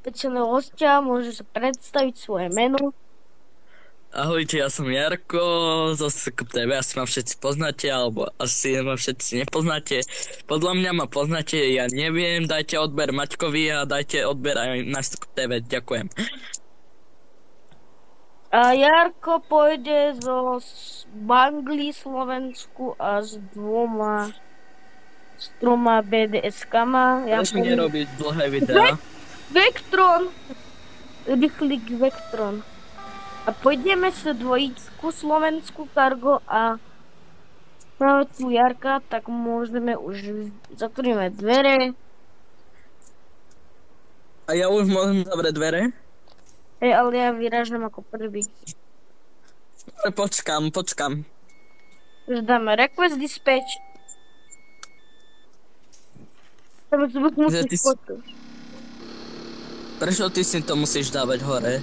špeciálneho hostia, môže sa predstaviť svoje meno. Ahojte, ja som Jarko zo SKP TV, asi ma všetci poznáte, alebo asi ma všetci nepoznáte. Podľa mňa ma poznáte, ja neviem, dajte odber Maťkovi a dajte odber aj na SKP TV, ďakujem. A Jarko pôjde zo Bangli Slovensku a s troma BDS-kama. Prečo nerobíš dlhé videá? Vectron! Rýchlik Vectron. A pôjdeme sa dvojičku Slovensku Cargo a práve tu Jarka, tak môžeme už zatvoríme dvere. A ja už môžem zavrieť dvere? Hej, ale ja vyrážam ako prvý. Počkám. Už dáme request dispatch. Prečo ty si to musíš dávať hore?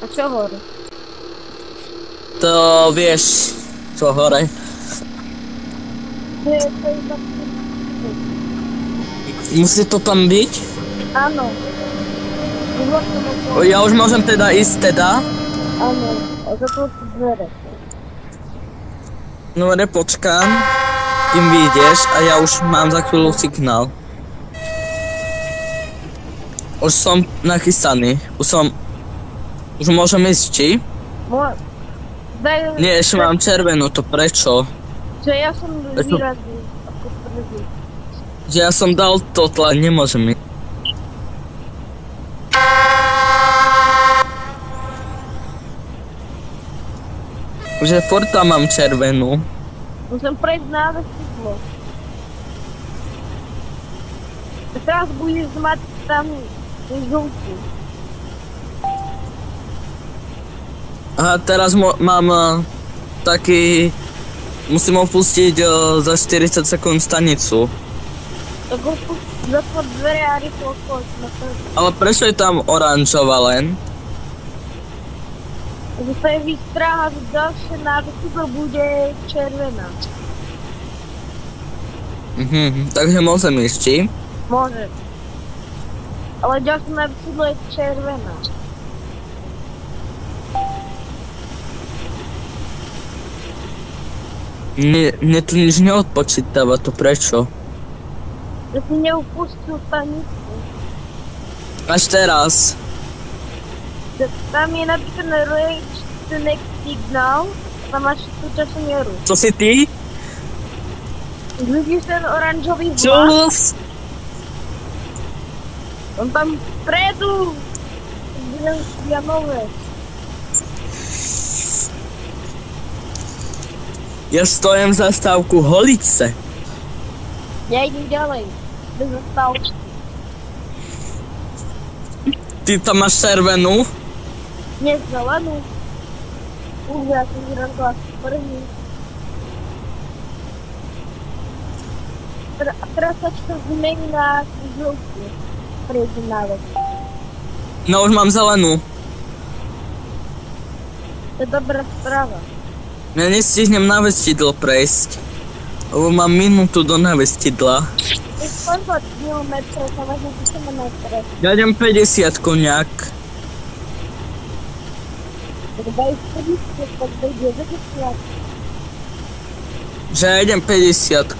A čo hore? To vieš, čo hore. Musí to tam byť? Áno. Ja už môžem teda ísť teda? Áno, a zatvoriť dvere. Dobre, počkám, kým vyjdeš a ja už mám za chvíľu signál. Už som nachystaný, už môžem ísť, či? Nie, ešte mám červenú, to prečo? Že ja som vyrazil ako prvý. Že ja som dal to tlak, nemôžem ísť. Že furt tam mám červenú. Musím prejsť na vesmír. A teraz budeš mať tam žltú. Aha, teraz mám taký... Musím opustiť za 40 sekúnd stanicu. Tak zatvor dvere a rýchlo choď. Ale prečo je tam oranžová len? Že sa je vystráha, že ďalšie návesidlo bude červená. Takže môžem ísť, či? Môže. Ale ďalšie návesidlo je červená. Mne tu nič neodpočítava, to prečo? Že si neupustil stanicu. Až teraz. Tam je napísané reach the next signal. Tam máš súčasnú mieru. Co si ty? Vidíš ten oranžový vlak? Čus! On tam vpredu. Janové. Ja stojím za stávku Holice. Ja idem ďalej. Bez zastávky. Ty tam máš červenú? Nie zelenú. Ja som vyrazila prvý. A teraz sa to zmení na žltú. Prejdem na vec. No už mám zelenú. To je dobrá správa. Ja nestihnem na vestidlo prejsť. Lebo mám minútu do navestidla. Koľko kilometrov sa možno píšeme na stres? Ja idem 50 nejak. Tak daj 50, tak dojde 90. Že ja idem 50.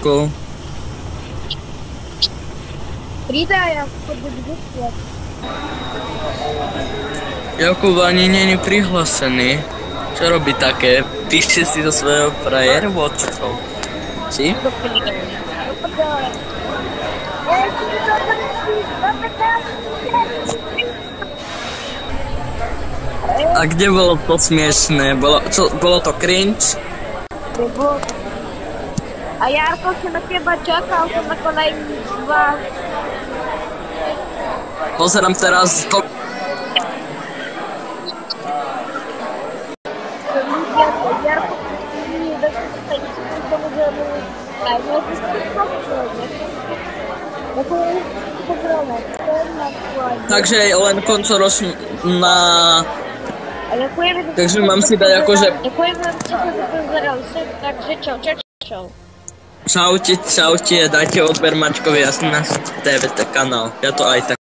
Pridaj, ako do 90. Jakub ani není prihlásený. Čo robí také? Píšte si do svojho frajervočkou. Či? A kde bolo to smiešné? Bolo to cringe? Bolo. A Jarko sa na teba čakal, som ako najmýva. Pozerám teraz to... Jarko, nie da się tutaj to możemy... Tak, no to jest Takže len koncoročná... Ďakujeme, Takže mám si dať akože... Ďakujeme, že ste sa pozerali, takže čau. Čaute, dajte odber Maťkovi, ja som na TV kanál, ja to aj tak